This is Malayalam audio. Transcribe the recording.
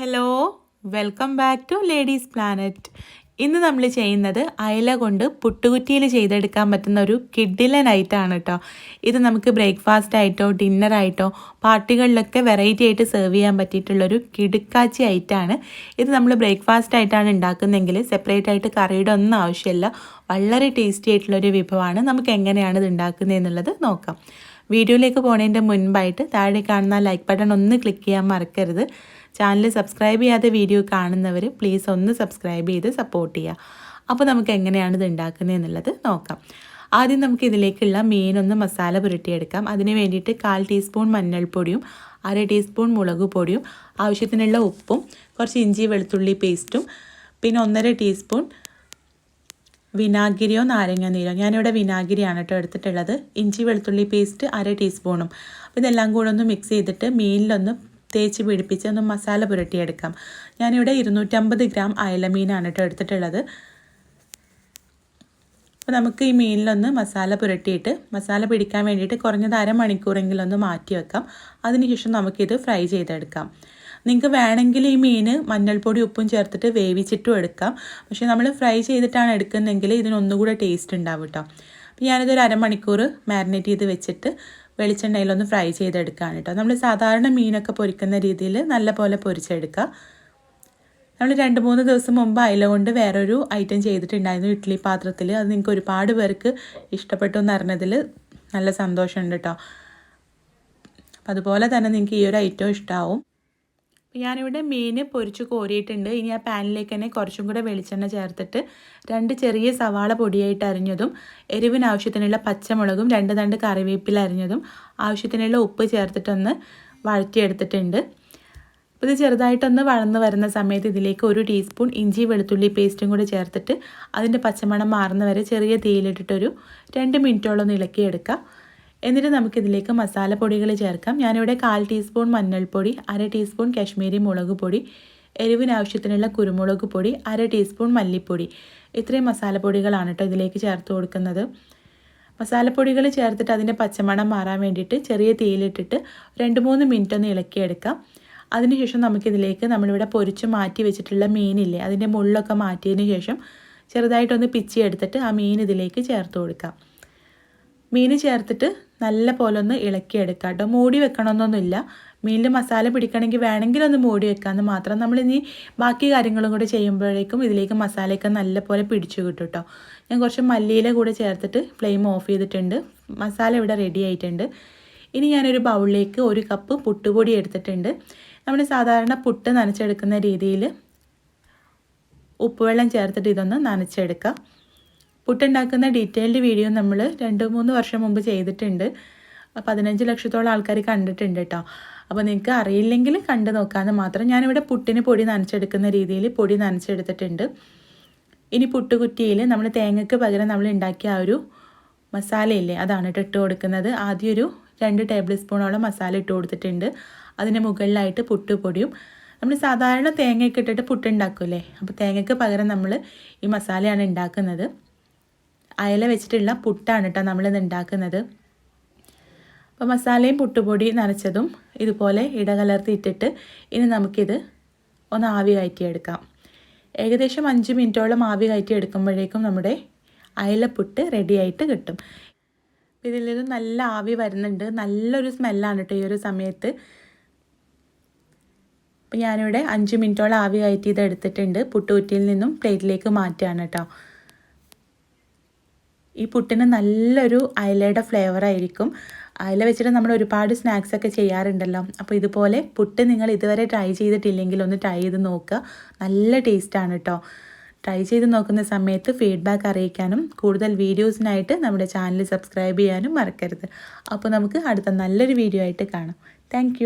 Hello, welcome back to ladies planet. ഇന്ന് നമ്മൾ ചെയ്യുന്നത് അയല കൊണ്ട് പുട്ടുകുറ്റിയിൽ ചെയ്തെടുക്കാൻ പറ്റുന്ന ഒരു കിഡിലൻ ഐറ്റമാണ് കേട്ടോ. ഇത് നമുക്ക് ബ്രേക്ക്ഫാസ്റ്റ് ആയിട്ടോ ഡിന്നറായിട്ടോ പാർട്ടികളിലൊക്കെ വെറൈറ്റി ആയിട്ട് സെർവ് ചെയ്യാൻ പറ്റിയിട്ടുള്ളൊരു കിടുക്കാച്ചി ഐറ്റമാണ്. ഇത് നമ്മൾ ബ്രേക്ക്ഫാസ്റ്റ് ആയിട്ടാണ് ഉണ്ടാക്കുന്നതെങ്കിൽ സെപ്പറേറ്റ് ആയിട്ട് കറിയുടെ ഒന്നും ആവശ്യമില്ല. വളരെ ടേസ്റ്റി ആയിട്ടുള്ളൊരു വിഭവമാണ്. നമുക്ക് എങ്ങനെയാണ് ഇത് ഉണ്ടാക്കുന്നതെന്നുള്ളത് നോക്കാം. വീഡിയോയിലേക്ക് പോകുന്നതിൻ്റെ മുൻപായിട്ട് താഴെ കാണുന്ന ലൈക്ക് ബട്ടൺ ഒന്ന് ക്ലിക്ക് ചെയ്യാൻ മറക്കരുത്. ചാനൽ സബ്സ്ക്രൈബ് ചെയ്യാതെ വീഡിയോ കാണുന്നവർ പ്ലീസ് ഒന്ന് സബ്സ്ക്രൈബ് ചെയ്ത് സപ്പോർട്ട് ചെയ്യുക. അപ്പോൾ നമുക്ക് എങ്ങനെയാണ് ഇത് ഉണ്ടാക്കുന്നതെന്നുള്ളത് നോക്കാം. ആദ്യം നമുക്ക് ഇതിലേക്കുള്ള മീനൊന്ന് മസാല പുരട്ടിയെടുക്കാം. അതിന് വേണ്ടിയിട്ട് 1/4 ടീസ്പൂൺ മഞ്ഞൾപ്പൊടിയും 1/2 ടീസ്പൂൺ മുളക് പൊടിയും ആവശ്യത്തിനുള്ള ഉപ്പും കുറച്ച് ഇഞ്ചി വെളുത്തുള്ളി പേസ്റ്റും പിന്നെ 1/2 ടീസ്പൂൺ വിനാഗിരിയോ നാരങ്ങാനീരോ, ഞാനിവിടെ വിനാഗിരിയാണ് കേട്ടോ എടുത്തിട്ടുള്ളത്. ഇഞ്ചി വെളുത്തുള്ളി പേസ്റ്റ് 1/2 ടീസ്പൂണും. അപ്പോൾ ഇതെല്ലാം കൂടെ ഒന്ന് മിക്സ് ചെയ്തിട്ട് മീനിലൊന്ന് തേച്ച് പിടിപ്പിച്ച് ഒന്ന് മസാല പുരട്ടിയെടുക്കാം. ഞാനിവിടെ 250 ഗ്രാം അയല മീനാണ് കേട്ടോ എടുത്തിട്ടുള്ളത്. അപ്പോൾ നമുക്ക് ഈ മീനിലൊന്ന് മസാല പുരട്ടിയിട്ട് മസാല പിടിക്കാൻ വേണ്ടിയിട്ട് കുറഞ്ഞത് അരമണിക്കൂറെങ്കിലും ഒന്ന് മാറ്റി വെക്കാം. അതിനുശേഷം നമുക്കിത് ഫ്രൈ ചെയ്തെടുക്കാം. നിങ്ങൾക്ക് വേണമെങ്കിൽ ഈ മീൻ മഞ്ഞൾപ്പൊടി ഉപ്പും ചേർത്തിട്ട് വേവിച്ചിട്ടും എടുക്കാം. പക്ഷേ നമ്മൾ ഫ്രൈ ചെയ്തിട്ടാണ് എടുക്കുന്നതെങ്കിൽ ഇതിനൊന്നുകൂടെ ടേസ്റ്റ് ഉണ്ടാവും കേട്ടോ. അപ്പോൾ ഞാനിതൊരു അരമണിക്കൂർ മാരിനേറ്റ് ചെയ്ത് വെച്ചിട്ട് വെളിച്ചെണ്ണയിലൊന്ന് ഫ്രൈ ചെയ്തെടുക്കുകയാണ് കേട്ടോ. നമ്മൾ സാധാരണ മീനൊക്കെ പൊരിക്കുന്ന രീതിയിൽ നല്ല പോലെ പൊരിച്ചെടുക്കുക. നമ്മൾ 2-3 ദിവസം മുമ്പ് അയല കൊണ്ട് വേറൊരു ഐറ്റം ചെയ്തിട്ടുണ്ടായിരുന്നു ഇഡ്ഡലി പാത്രത്തിൽ. അത് നിങ്ങൾക്ക് ഒരുപാട് പേർക്ക് ഇഷ്ടപ്പെട്ടു എന്ന് അറിഞ്ഞതിൽ നല്ല സന്തോഷമുണ്ട് കേട്ടോ. അപ്പോൾ അതുപോലെ തന്നെ നിങ്ങൾക്ക് ഈ ഒരു ഐറ്റം ഇഷ്ടമാവും. ഞാനിവിടെ മീൻ പൊരിച്ച് കോരിയിട്ടുണ്ട്. ഇനി ആ പാനിലേക്ക് തന്നെ കുറച്ചും കൂടെ വെളിച്ചെണ്ണ ചേർത്തിട്ട് 2 ചെറിയ സവാള പൊടിയായിട്ട് അരിഞ്ഞതും എരിവിന് ആവശ്യത്തിനുള്ള പച്ചമുളകും 2 തണ്ട് കറിവേപ്പില അരിഞ്ഞതും ആവശ്യത്തിനുള്ള ഉപ്പ് ചേർത്തിട്ടൊന്ന് വഴറ്റിയെടുത്തിട്ടുണ്ട്. അപ്പോൾ ഇത് ചെറുതായിട്ടൊന്ന് വഴന്ന് വരുന്ന സമയത്ത് ഇതിലേക്ക് 1 ടീസ്പൂൺ ഇഞ്ചി വെളുത്തുള്ളി പേസ്റ്റും കൂടി ചേർത്തിട്ട് അതിൻ്റെ പച്ചമണം മാറുന്ന വരെ ചെറിയ തീയിലിട്ടിട്ടൊരു 2 മിനിറ്റോളം ഒന്ന് ഇളക്കിയെടുക്കാം. എന്നിട്ട് നമുക്കിതിലേക്ക് മസാലപ്പൊടികൾ ചേർക്കാം. ഞാനിവിടെ 1/4 ടീസ്പൂൺ മഞ്ഞൾപ്പൊടി, 1/2 ടീസ്പൂൺ കാശ്മീരി മുളക് പൊടി, എരിവിനാവശ്യത്തിനുള്ള കുരുമുളക് പൊടി, 1/2 ടീസ്പൂൺ മല്ലിപ്പൊടി, ഇത്രയും മസാലപ്പൊടികളാണ് കേട്ടോ ഇതിലേക്ക് ചേർത്ത് കൊടുക്കുന്നത്. മസാലപ്പൊടികൾ ചേർത്തിട്ട് അതിൻ്റെ പച്ചമണം മാറാൻ വേണ്ടിയിട്ട് ചെറിയ തീയിലിട്ടിട്ട് 2-3 മിനിറ്റ് ഒന്ന് ഇളക്കിയെടുക്കാം. അതിനുശേഷം നമുക്കിതിലേക്ക് നമ്മളിവിടെ പൊരിച്ച് മാറ്റി വെച്ചിട്ടുള്ള മീനില്ലേ, അതിൻ്റെ മുള്ളൊക്കെ മാറ്റിയതിന് ശേഷം ചെറുതായിട്ടൊന്ന് പിച്ചി എടുത്തിട്ട് ആ മീൻ ഇതിലേക്ക് ചേർത്ത് കൊടുക്കാം. മീൻ ചേർത്തിട്ട് നല്ല പോലെ ഒന്ന് ഇളക്കിയെടുക്കാം കേട്ടോ. മൂടി വെക്കണമെന്നൊന്നുമില്ല. മീനിൽ മസാല പിടിക്കണമെങ്കിൽ വേണമെങ്കിൽ ഒന്ന് മൂടി വെക്കാമെന്ന് മാത്രം. നമ്മളിനി ബാക്കി കാര്യങ്ങളും കൂടെ ചെയ്യുമ്പോഴേക്കും ഇതിലേക്ക് മസാലയൊക്കെ നല്ല പോലെ പിടിച്ചു കിട്ടും കേട്ടോ. ഞാൻ കുറച്ച് മല്ലിയില കൂടെ ചേർത്തിട്ട് ഫ്ലെയിം ഓഫ് ചെയ്തിട്ടുണ്ട്. മസാല ഇവിടെ റെഡി ആയിട്ടുണ്ട്. ഇനി ഞാനൊരു ബൗളിലേക്ക് 1 കപ്പ് പുട്ടുപൊടി എടുത്തിട്ടുണ്ട്. നമ്മൾ സാധാരണ പുട്ട് നനച്ചെടുക്കുന്ന രീതിയിൽ ഉപ്പുവെള്ളം ചേർത്തിട്ട് ഇതൊന്ന് നനച്ചെടുക്കാം. പുട്ടുണ്ടാക്കുന്ന ഡീറ്റെയിൽഡ് വീഡിയോ നമ്മൾ 2-3 വർഷം മുമ്പ് ചെയ്തിട്ടുണ്ട്. 15 ലക്ഷത്തോളം ആൾക്കാർ കണ്ടിട്ടുണ്ട് കേട്ടോ. അപ്പോൾ നിങ്ങൾക്ക് അറിയില്ലെങ്കിൽ കണ്ടു നോക്കാമെന്ന് മാത്രം. ഞാനിവിടെ പുട്ടിന് പൊടി നനച്ചെടുക്കുന്ന രീതിയിൽ പൊടി നനച്ചെടുത്തിട്ടുണ്ട്. ഇനി പുട്ടുകുറ്റിയിൽ നമ്മൾ തേങ്ങയ്ക്ക് പകരം നമ്മൾ ഉണ്ടാക്കിയ ആ ഒരു മസാലയില്ലേ, അതാണ് ഇട്ട് കൊടുക്കുന്നത്. ആദ്യം ഒരു 2 ടേബിൾ സ്പൂണോളം മസാല ഇട്ട് കൊടുത്തിട്ടുണ്ട്. അതിന് മുകളിലായിട്ട് പുട്ടുപൊടിയും. നമ്മൾ സാധാരണ തേങ്ങയൊക്കെ ഇട്ടിട്ട് പുട്ടുണ്ടാക്കൂലേ, അപ്പോൾ തേങ്ങയ്ക്ക് പകരം നമ്മൾ ഈ മസാലയാണ് ഉണ്ടാക്കുന്നത്. അയല വെച്ചിട്ടുള്ള പുട്ടാണ് കേട്ടോ നമ്മളിത് ഉണ്ടാക്കുന്നത്. അപ്പോൾ മസാലയും പുട്ടുപൊടി നനച്ചതും ഇതുപോലെ ഇടകലർത്തി ഇട്ടിട്ട് ഇനി നമുക്കിത് ഒന്ന് ആവി കയറ്റിയെടുക്കാം. ഏകദേശം 5 മിനിറ്റോളം ആവി കയറ്റി എടുക്കുമ്പോഴേക്കും നമ്മുടെ അയലപ്പുട്ട് റെഡി ആയിട്ട് കിട്ടും. ഇതിലൊരു നല്ല ആവി വരുന്നുണ്ട്. നല്ലൊരു സ്മെല്ലാണ് കേട്ടോ ഈ ഒരു സമയത്ത്. അപ്പോൾ ഞാനിവിടെ 5 മിനിറ്റോളം ആവി കയറ്റി ഇത് എടുത്തിട്ടുണ്ട്. പുട്ടുകുറ്റിയിൽ നിന്നും പ്ലേറ്റിലേക്ക് മാറ്റുകയാണ് കേട്ടോ. ഈ പുട്ടിന് നല്ലൊരു അയലയുടെ ഫ്ലേവറായിരിക്കും. അയല വെച്ചിട്ട് നമ്മൾ ഒരുപാട് സ്നാക്സൊക്കെ ചെയ്യാറുണ്ടല്ലോ. അപ്പോൾ ഇതുപോലെ പുട്ട് നിങ്ങൾ ഇതുവരെ ട്രൈ ചെയ്തിട്ടില്ലെങ്കിൽ ഒന്ന് ട്രൈ ചെയ്ത് നോക്കുക. നല്ല ടേസ്റ്റാണ് കേട്ടോ. ട്രൈ ചെയ്ത് നോക്കുന്ന സമയത്ത് ഫീഡ്ബാക്ക് അറിയിക്കാനും കൂടുതൽ വീഡിയോസിനായിട്ട് നമ്മുടെ ചാനൽ സബ്സ്ക്രൈബ് ചെയ്യാനും മറക്കരുത്. അപ്പോൾ നമുക്ക് അടുത്ത നല്ലൊരു വീഡിയോ ആയിട്ട് കാണാം. താങ്ക്